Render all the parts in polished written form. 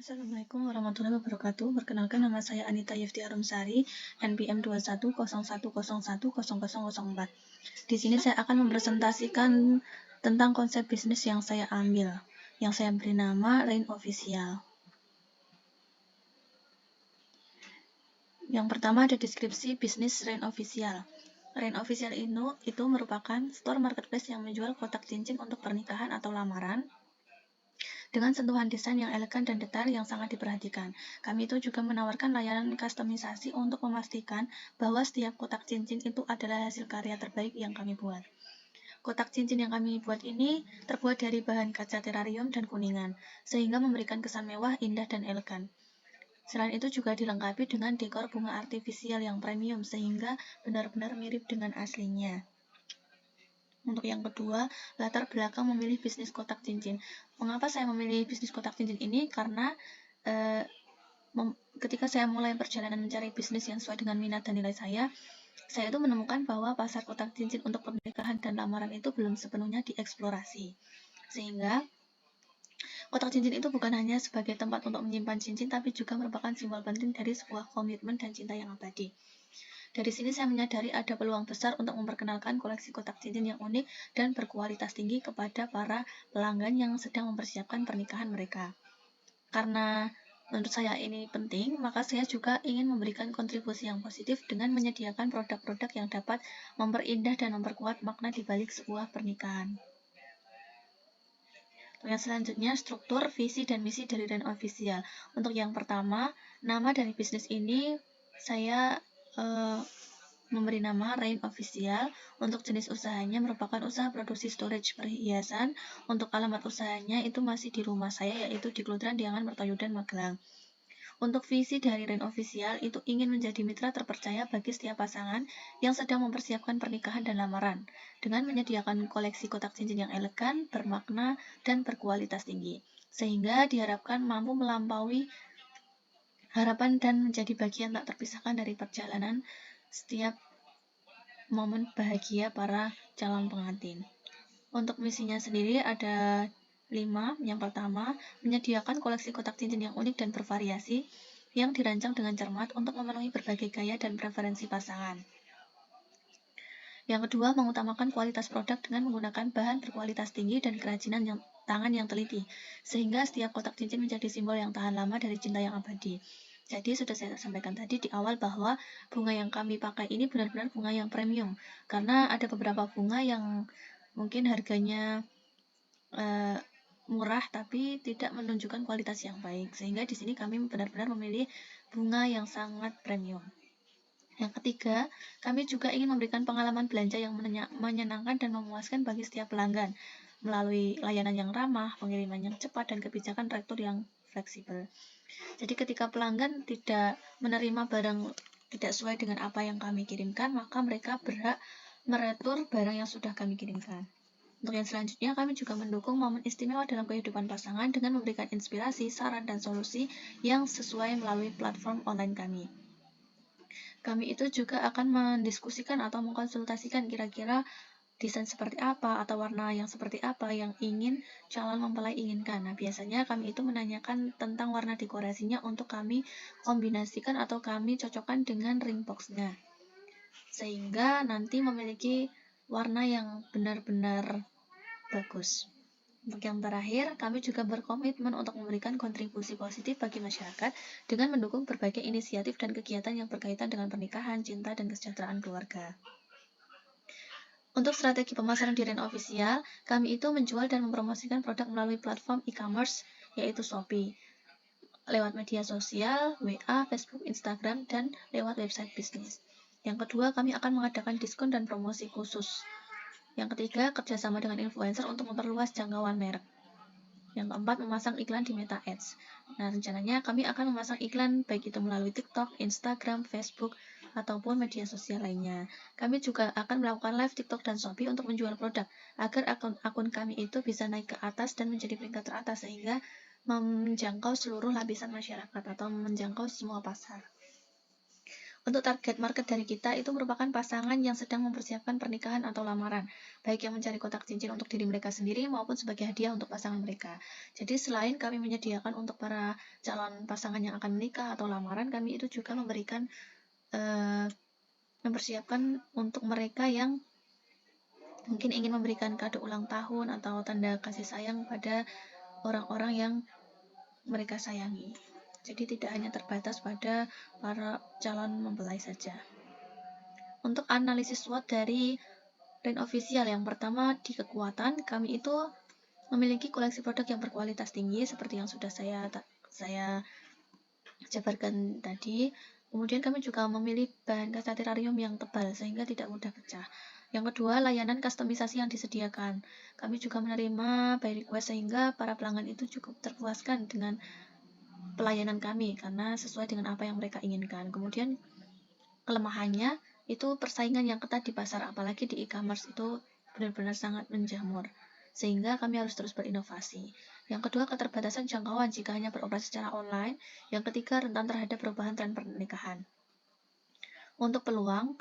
Assalamualaikum warahmatullahi wabarakatuh. Perkenalkan, nama saya Anita Yefti Arumsari, NPM 210110100004. Di sini saya akan mempresentasikan tentang konsep bisnis yang saya ambil, yang saya beri nama Rain Official. Yang pertama ada deskripsi bisnis Rain Official. Rain Official itu merupakan store marketplace yang menjual kotak cincin untuk pernikahan atau lamaran, dengan sentuhan desain yang elegan dan detail yang sangat diperhatikan. Kami itu juga menawarkan layanan kustomisasi untuk memastikan bahwa setiap kotak cincin itu adalah hasil karya terbaik yang kami buat. Kotak cincin yang kami buat ini terbuat dari bahan kaca terarium dan kuningan, sehingga memberikan kesan mewah, indah, dan elegan. Selain itu juga dilengkapi dengan dekor bunga artifisial yang premium, sehingga benar-benar mirip dengan aslinya. Untuk yang kedua, latar belakang memilih bisnis kotak cincin. Mengapa saya memilih bisnis kotak cincin ini? Karena ketika saya mulai perjalanan mencari bisnis yang sesuai dengan minat dan nilai saya itu menemukan bahwa pasar kotak cincin untuk pernikahan dan lamaran itu belum sepenuhnya dieksplorasi. Sehingga kotak cincin itu bukan hanya sebagai tempat untuk menyimpan cincin, tapi juga merupakan simbol penting dari sebuah komitmen dan cinta yang abadi. Dari sini saya menyadari ada peluang besar untuk memperkenalkan koleksi kotak cincin yang unik dan berkualitas tinggi kepada para pelanggan yang sedang mempersiapkan pernikahan mereka. Karena menurut saya ini penting, maka saya juga ingin memberikan kontribusi yang positif dengan menyediakan produk-produk yang dapat memperindah dan memperkuat makna di balik sebuah pernikahan. Yang selanjutnya, struktur, visi, dan misi dari Rain Official. Untuk yang pertama, nama dari bisnis ini saya memberi nama Rain Official. Untuk jenis usahanya merupakan usaha produksi storage perhiasan. Untuk alamat usahanya itu masih di rumah saya, yaitu di Kelurahan Diangan, Mertoyudan, Magelang. Untuk visi dari Rain Official itu ingin menjadi mitra terpercaya bagi setiap pasangan yang sedang mempersiapkan pernikahan dan lamaran, dengan menyediakan koleksi kotak cincin yang elegan, bermakna, dan berkualitas tinggi, sehingga diharapkan mampu melampaui harapan dan menjadi bagian tak terpisahkan dari perjalanan setiap momen bahagia para calon pengantin. Untuk misinya sendiri ada 5. Yang pertama, menyediakan koleksi kotak cincin yang unik dan bervariasi yang dirancang dengan cermat untuk memenuhi berbagai gaya dan preferensi pasangan. Yang kedua, mengutamakan kualitas produk dengan menggunakan bahan berkualitas tinggi dan kerajinan tangan yang teliti, sehingga setiap kotak cincin menjadi simbol yang tahan lama dari cinta yang abadi. Jadi sudah saya sampaikan tadi di awal bahwa bunga yang kami pakai ini benar-benar bunga yang premium, karena ada beberapa bunga yang mungkin harganya murah tapi tidak menunjukkan kualitas yang baik, sehingga di sini kami benar-benar memilih bunga yang sangat premium. Yang ketiga, kami juga ingin memberikan pengalaman belanja yang menyenangkan dan memuaskan bagi setiap pelanggan melalui layanan yang ramah, pengiriman yang cepat, dan kebijakan retur yang fleksibel. Jadi ketika pelanggan tidak menerima barang tidak sesuai dengan apa yang kami kirimkan, maka mereka berhak meretur barang yang sudah kami kirimkan. Untuk yang selanjutnya, kami juga mendukung momen istimewa dalam kehidupan pasangan dengan memberikan inspirasi, saran, dan solusi yang sesuai melalui platform online kami. Kami itu juga akan mendiskusikan atau mengkonsultasikan kira-kira desain seperti apa atau warna yang seperti apa yang ingin calon mempelai inginkan. Nah, biasanya kami itu menanyakan tentang warna dekorasinya untuk kami kombinasikan atau kami cocokkan dengan ring box-nya, sehingga nanti memiliki warna yang benar-benar bagus. Untuk yang terakhir, kami juga berkomitmen untuk memberikan kontribusi positif bagi masyarakat dengan mendukung berbagai inisiatif dan kegiatan yang berkaitan dengan pernikahan, cinta, dan kesejahteraan keluarga. Untuk strategi pemasaran di Rain Official, kami itu menjual dan mempromosikan produk melalui platform e-commerce, yaitu Shopee, lewat media sosial, WA, Facebook, Instagram, dan lewat website bisnis. Yang kedua, kami akan mengadakan diskon dan promosi khusus. Yang ketiga, kerjasama dengan influencer untuk memperluas jangkauan merek. Yang keempat, memasang iklan di Meta Ads. Nah, rencananya kami akan memasang iklan baik itu melalui TikTok, Instagram, Facebook, ataupun media sosial lainnya. Kami juga akan melakukan live TikTok dan Shopee untuk menjual produk, agar akun kami itu bisa naik ke atas dan menjadi peringkat teratas, sehingga menjangkau seluruh lapisan masyarakat atau menjangkau semua pasar. Untuk target market dari kita itu merupakan pasangan yang sedang mempersiapkan pernikahan atau lamaran, baik yang mencari kotak cincin untuk diri mereka sendiri maupun sebagai hadiah untuk pasangan mereka. Jadi selain kami menyediakan untuk para calon pasangan yang akan menikah atau lamaran, kami itu juga memberikan mempersiapkan untuk mereka yang mungkin ingin memberikan kado ulang tahun atau tanda kasih sayang pada orang-orang yang mereka sayangi. Jadi tidak hanya terbatas pada para calon mempelai saja. Untuk analisis SWOT dari Rain Official, yang pertama di kekuatan, kami itu memiliki koleksi produk yang berkualitas tinggi seperti yang sudah saya jabarkan tadi. Kemudian kami juga memilih bahan kaca terarium yang tebal sehingga tidak mudah pecah. Yang kedua, layanan kustomisasi yang disediakan. Kami juga menerima by request sehingga para pelanggan itu cukup terpuaskan dengan pelayanan kami karena sesuai dengan apa yang mereka inginkan. Kemudian kelemahannya itu persaingan yang ketat di pasar, apalagi di e-commerce itu benar-benar sangat menjamur, sehingga kami harus terus berinovasi. Yang kedua, keterbatasan jangkauan jika hanya beroperasi secara online. Yang ketiga, rentan terhadap perubahan tren pernikahan. Untuk peluang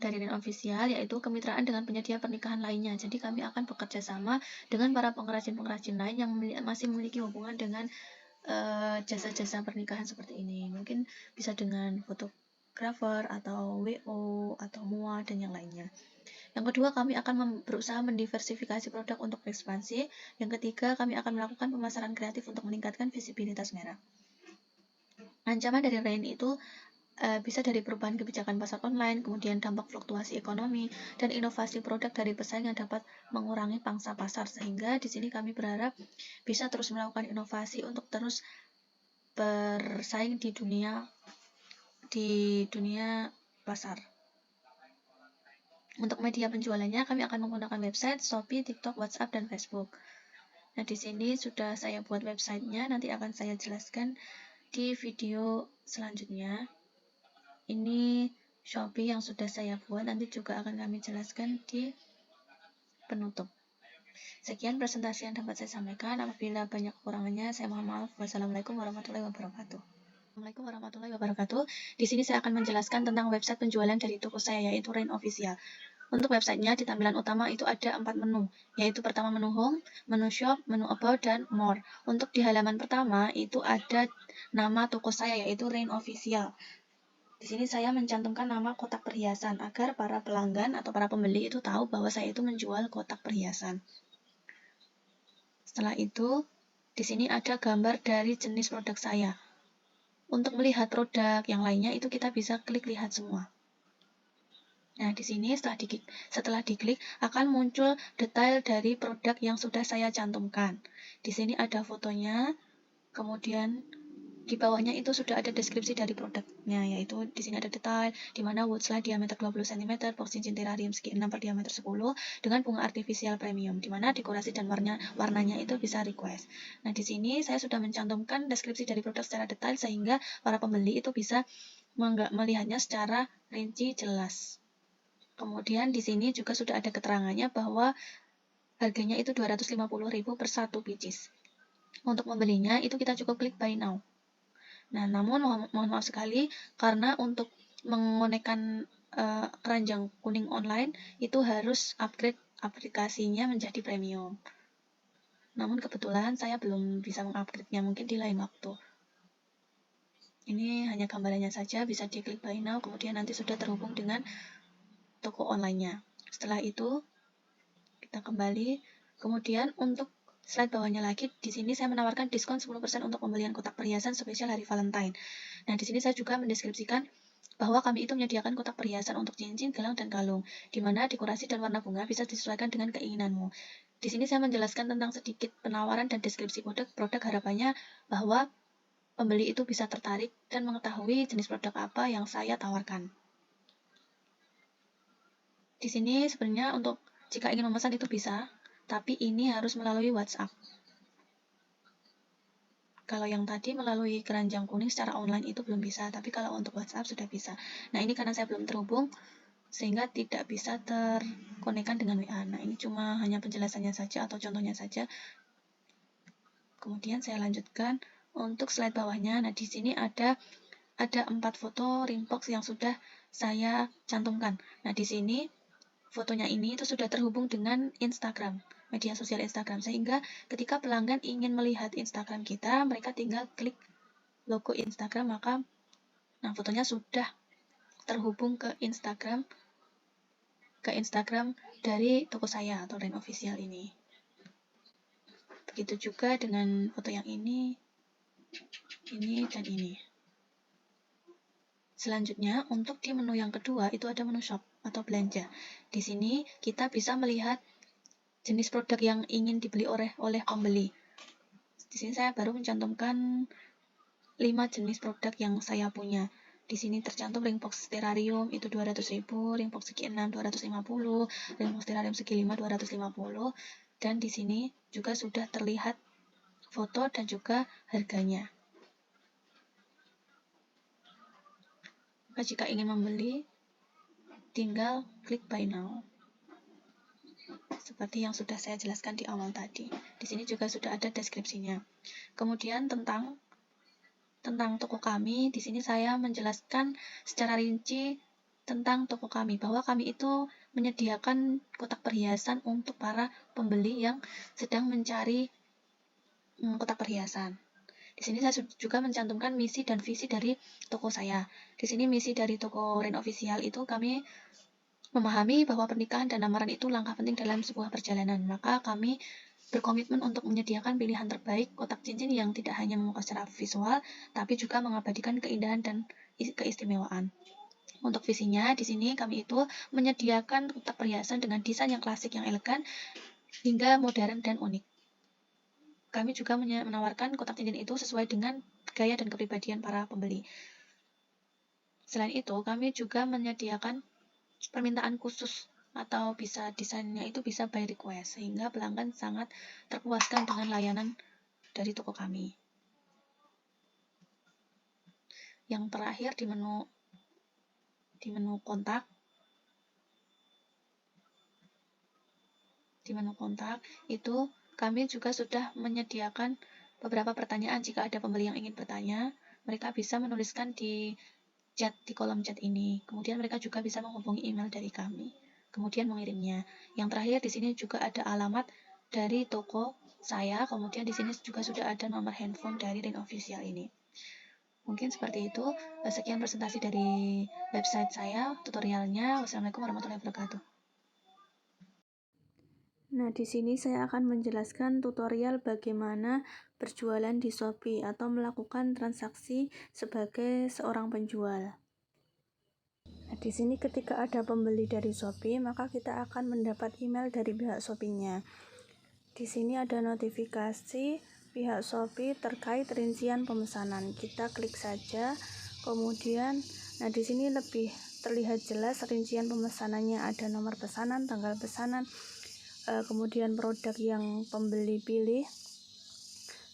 dari Rain Official yaitu kemitraan dengan penyedia pernikahan lainnya. Jadi kami akan bekerja sama dengan para pengrajin-pengrajin lain yang masih memiliki hubungan dengan jasa-jasa pernikahan seperti ini. Mungkin bisa dengan fotografer atau WO atau MUA dan yang lainnya. Yang kedua, kami akan berusaha mendiversifikasi produk untuk ekspansi. Yang ketiga, kami akan melakukan pemasaran kreatif untuk meningkatkan visibilitas merek. Ancaman dari Rain itu bisa dari perubahan kebijakan pasar online, kemudian dampak fluktuasi ekonomi, dan inovasi produk dari pesaing yang dapat mengurangi pangsa pasar. Sehingga di sini kami berharap bisa terus melakukan inovasi untuk terus bersaing di dunia pasar. Untuk media penjualannya, kami akan menggunakan website, Shopee, TikTok, WhatsApp, dan Facebook. Nah, di sini sudah saya buat websitenya, nanti akan saya jelaskan di video selanjutnya. Ini Shopee yang sudah saya buat, nanti juga akan kami jelaskan di penutup. Sekian presentasi yang dapat saya sampaikan. Apabila banyak kekurangannya, saya mohon maaf. Wassalamualaikum warahmatullahi wabarakatuh. Assalamualaikum warahmatullahi wabarakatuh. Di sini saya akan menjelaskan tentang website penjualan dari toko saya, yaitu Rain Official. Untuk websitenya, di tampilan utama itu ada 4 menu, yaitu pertama menu home, menu shop, menu about, dan more. Untuk di halaman pertama itu ada nama toko saya, yaitu Rain Official. Di sini saya mencantumkan nama kotak perhiasan agar para pelanggan atau para pembeli itu tahu bahwa saya itu menjual kotak perhiasan. Setelah itu, di sini ada gambar dari jenis produk saya. Untuk melihat produk yang lainnya itu kita bisa klik lihat semua. Nah, di sini setelah diklik akan muncul detail dari produk yang sudah saya cantumkan. Di sini ada fotonya, kemudian di bawahnya itu sudah ada deskripsi dari produknya, yaitu di sini ada detail di mana wood slide diameter 20 cm, box cincin terrarium segi 6 per diameter 10 dengan bunga artifisial premium, di mana dekorasi dan warnanya itu bisa request. Nah, di sini saya sudah mencantumkan deskripsi dari produk secara detail sehingga para pembeli itu bisa melihatnya secara rinci jelas. Kemudian di sini juga sudah ada keterangannya bahwa harganya itu 250.000 per satu pieces. Untuk membelinya itu kita cukup klik buy now. Nah, namun mohon maaf sekali karena untuk mengonekkan keranjang kuning online itu harus upgrade aplikasinya menjadi premium. Namun kebetulan saya belum bisa mengupgrade-nya, mungkin di lain waktu. Ini hanya gambarannya saja, bisa diklik buy now, kemudian nanti sudah terhubung dengan toko online-nya. Setelah itu kita kembali, kemudian untuk slide bawahnya lagi, di sini saya menawarkan diskon 10% untuk pembelian kotak perhiasan spesial hari Valentine. Nah, di sini saya juga mendeskripsikan bahwa kami itu menyediakan kotak perhiasan untuk cincin, gelang, dan kalung, di mana dekorasi dan warna bunga bisa disesuaikan dengan keinginanmu. Di sini saya menjelaskan tentang sedikit penawaran dan deskripsi produk harapannya bahwa pembeli itu bisa tertarik dan mengetahui jenis produk apa yang saya tawarkan. Di sini sebenarnya untuk jika ingin memesan itu bisa, tapi ini harus melalui WhatsApp. Kalau yang tadi melalui keranjang kuning secara online itu belum bisa, tapi kalau untuk WhatsApp sudah bisa. Nah, ini karena saya belum terhubung, sehingga tidak bisa terkonekkan dengan WA. Nah, ini cuma hanya penjelasannya saja atau contohnya saja. Kemudian saya lanjutkan untuk slide bawahnya. Nah, di sini ada ada 4 foto ringbox yang sudah saya cantumkan. Nah, di sini fotonya ini itu sudah terhubung dengan Instagram, media sosial Instagram, sehingga ketika pelanggan ingin melihat Instagram kita, mereka tinggal klik logo Instagram, maka fotonya sudah terhubung ke Instagram dari toko saya atau Ren Official ini. Begitu juga dengan foto yang ini, dan ini. Selanjutnya, untuk di menu yang kedua itu ada menu shop atau belanja. Di sini kita bisa melihat jenis produk yang ingin dibeli oleh pembeli. Di sini saya baru mencantumkan 5 jenis produk yang saya punya. Di sini tercantum ringbox terrarium itu 200.000, ringbox segi 6 250, ringbox terrarium segi 5 250, dan di sini juga sudah terlihat foto dan juga harganya. Maka jika ingin membeli, tinggal klik buy now. Seperti yang sudah saya jelaskan di awal tadi. Di sini juga sudah ada deskripsinya. Kemudian tentang toko kami, di sini saya menjelaskan secara rinci tentang toko kami, bahwa kami itu menyediakan kotak perhiasan untuk para pembeli yang sedang mencari kotak perhiasan. Di sini saya juga mencantumkan misi dan visi dari toko saya. Di sini misi dari toko Ren Official itu kami memahami bahwa pernikahan dan lamaran itu langkah penting dalam sebuah perjalanan. Maka kami berkomitmen untuk menyediakan pilihan terbaik kotak cincin yang tidak hanya memukau secara visual, tapi juga mengabadikan keindahan dan keistimewaan. Untuk visinya, di sini kami itu menyediakan kotak perhiasan dengan desain yang klasik, yang elegan, hingga modern dan unik. Kami juga menawarkan kotak cincin itu sesuai dengan gaya dan kepribadian para pembeli. Selain itu, kami juga menyediakan permintaan khusus atau bisa desainnya itu bisa by request, sehingga pelanggan sangat terpuaskan dengan layanan dari toko kami. Yang terakhir di menu kontak. Di menu kontak itu kami juga sudah menyediakan beberapa pertanyaan. Jika ada pembeli yang ingin bertanya, mereka bisa menuliskan di kolom chat ini. Kemudian mereka juga bisa menghubungi email dari kami, kemudian mengirimnya. Yang terakhir di sini juga ada alamat dari toko saya. Kemudian di sini juga sudah ada nomor handphone dari Ren Official ini. Mungkin seperti itu. Sekian presentasi dari website saya, tutorialnya. Wassalamualaikum warahmatullahi wabarakatuh. Nah, di sini saya akan menjelaskan tutorial bagaimana berjualan di Shopee atau melakukan transaksi sebagai seorang penjual. Nah, di sini ketika ada pembeli dari Shopee, maka kita akan mendapat email dari pihak Shopee-nya. Di sini ada notifikasi pihak Shopee terkait rincian pemesanan. Kita klik saja, kemudian di sini lebih terlihat jelas rincian pemesanannya, ada nomor pesanan, tanggal pesanan, kemudian produk yang pembeli pilih,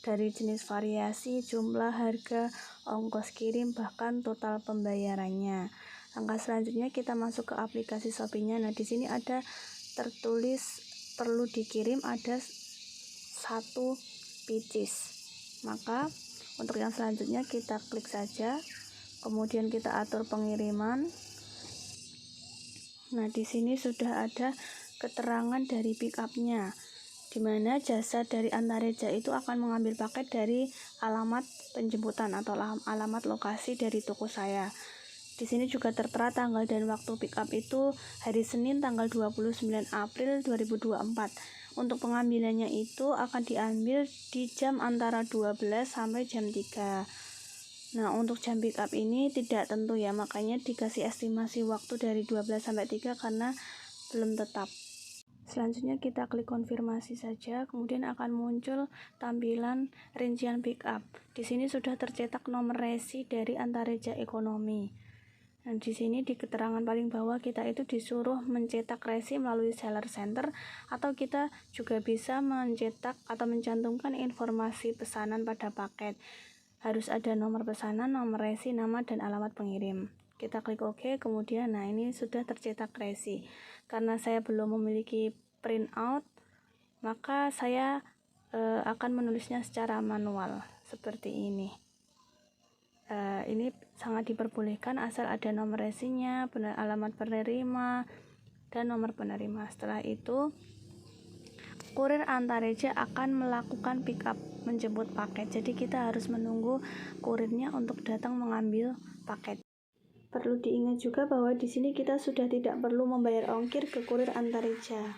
dari jenis variasi, jumlah, harga, ongkos kirim, bahkan total pembayarannya. Langkah selanjutnya kita masuk ke aplikasi Shopee-nya. Nah, di sini ada tertulis perlu dikirim, ada 1 pieces. Maka untuk yang selanjutnya kita klik saja, kemudian kita atur pengiriman. Nah, di sini sudah ada keterangan dari pick up-nya, di mana jasa dari Antareja itu akan mengambil paket dari alamat penjemputan atau alamat lokasi dari toko saya. Di sini juga tertera tanggal dan waktu pick up itu hari Senin tanggal 29 April 2024. Untuk pengambilannya itu akan diambil di jam antara 12 sampai jam 3. Nah, untuk jam pick up ini tidak tentu ya, makanya dikasih estimasi waktu dari 12 sampai 3 karena belum tetap. Selanjutnya kita klik konfirmasi saja, kemudian akan muncul tampilan rincian pick up. Di sini sudah tercetak nomor resi dari Antareja Ekonomi. Dan di sini di keterangan paling bawah kita itu disuruh mencetak resi melalui seller center, atau kita juga bisa mencetak atau mencantumkan informasi pesanan pada paket. Harus ada nomor pesanan, nomor resi, nama dan alamat pengirim. Kita klik OK, kemudian ini sudah tercetak resi. Karena saya belum memiliki printout, maka saya akan menulisnya secara manual seperti ini. Ini sangat diperbolehkan asal ada nomor resinya, alamat penerima, dan nomor penerima. Setelah itu, kurir antareja akan melakukan pick up, menjemput paket. Jadi kita harus menunggu kurirnya untuk datang mengambil paket. Perlu diingat juga bahwa di sini kita sudah tidak perlu membayar ongkir ke kurir antareja.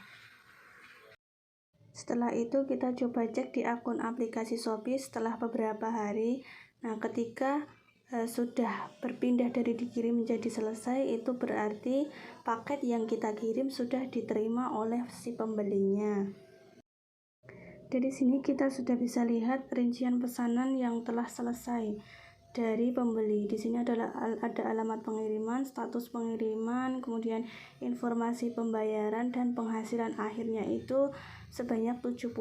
Setelah itu kita coba cek di akun aplikasi Shopee setelah beberapa hari. Nah, ketika sudah berpindah dari dikirim menjadi selesai, itu berarti paket yang kita kirim sudah diterima oleh si pembelinya. Dari sini kita sudah bisa lihat rincian pesanan yang telah selesai dari pembeli. Di sini ada alamat pengiriman, status pengiriman, kemudian informasi pembayaran, dan penghasilan akhirnya itu sebanyak 70.000.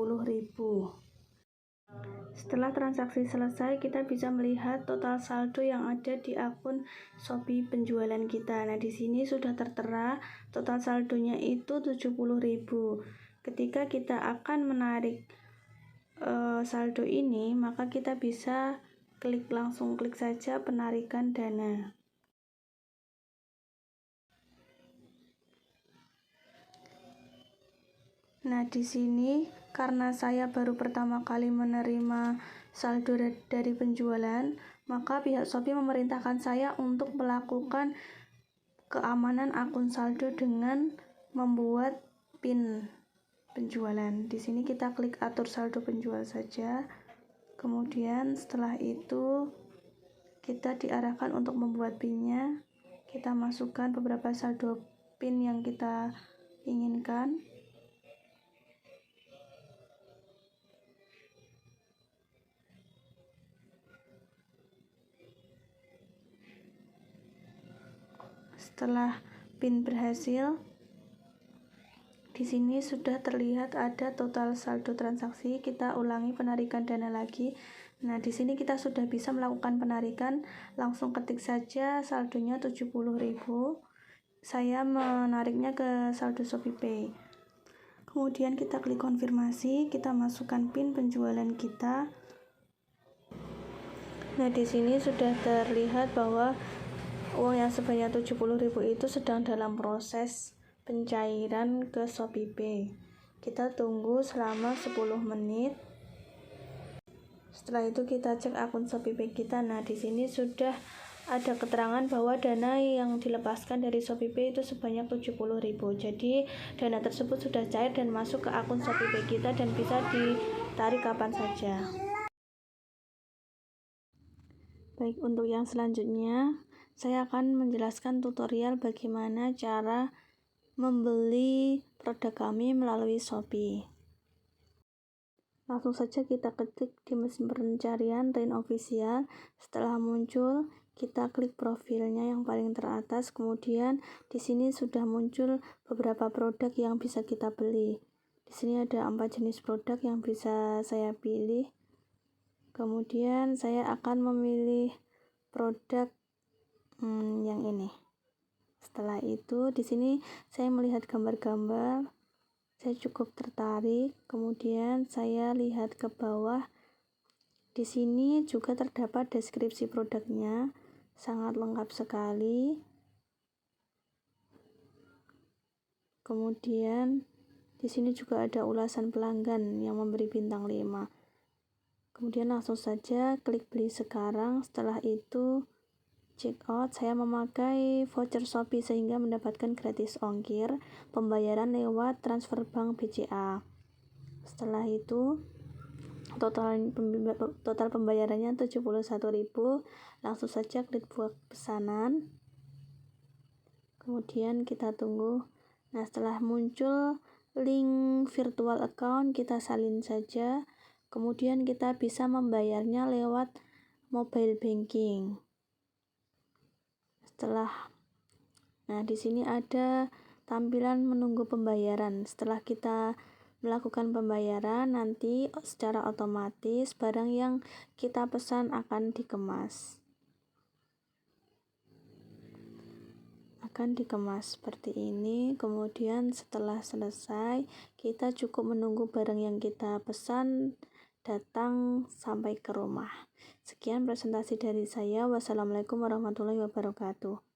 Setelah transaksi selesai, kita bisa melihat total saldo yang ada di akun Shopee penjualan kita. Nah, di sini sudah tertera total saldonya itu 70.000. Ketika kita akan menarik saldo ini, maka kita bisa langsung klik saja penarikan dana. Nah, di sini karena saya baru pertama kali menerima saldo dari penjualan, maka pihak Shopee memerintahkan saya untuk melakukan keamanan akun saldo dengan membuat PIN penjualan. Di sini kita klik atur saldo penjual saja. Kemudian setelah itu kita diarahkan untuk membuat PIN-nya. Kita masukkan beberapa saldo PIN yang kita inginkan. Setelah PIN berhasil, di sini sudah terlihat ada total saldo transaksi. Kita ulangi penarikan dana lagi. Nah, di sini kita sudah bisa melakukan penarikan. Langsung ketik saja saldonya 70.000. Saya menariknya ke saldo ShopeePay. Kemudian kita klik konfirmasi, kita masukkan PIN penjualan kita. Nah, di sini sudah terlihat bahwa uang yang sebanyak 70.000 itu sedang dalam proses pencairan ke ShopeePay. Kita tunggu selama 10 menit. Setelah itu kita cek akun ShopeePay kita. Nah, di sini sudah ada keterangan bahwa dana yang dilepaskan dari ShopeePay itu sebanyak 70.000. Jadi, dana tersebut sudah cair dan masuk ke akun ShopeePay kita dan bisa ditarik kapan saja. Baik, untuk yang selanjutnya saya akan menjelaskan tutorial bagaimana cara membeli produk kami melalui Shopee. Langsung saja kita ketik di mesin pencarian Rain Official. Setelah muncul, kita klik profilnya yang paling teratas. Kemudian di sini sudah muncul beberapa produk yang bisa kita beli. Di sini ada 4 jenis produk yang bisa saya pilih. Kemudian saya akan memilih produk yang ini. Setelah itu di sini saya melihat gambar-gambar, saya cukup tertarik. Kemudian saya lihat ke bawah. Di sini juga terdapat deskripsi produknya, sangat lengkap sekali. Kemudian di sini juga ada ulasan pelanggan yang memberi bintang 5. Kemudian langsung saja klik beli sekarang. Setelah itu check out. Saya memakai voucher Shopee sehingga mendapatkan gratis ongkir, pembayaran lewat transfer bank BCA. Setelah itu total pembayarannya 71.000. Langsung saja klik buat pesanan. Kemudian kita tunggu. Nah, setelah muncul link virtual account, kita salin saja. Kemudian kita bisa membayarnya lewat mobile banking. Nah, di sini ada tampilan menunggu pembayaran. Setelah kita melakukan pembayaran, nanti secara otomatis barang yang kita pesan akan dikemas. Seperti ini. Kemudian setelah selesai, kita cukup menunggu barang yang kita pesan datang sampai ke rumah. Sekian presentasi dari saya. Wassalamualaikum warahmatullahi wabarakatuh.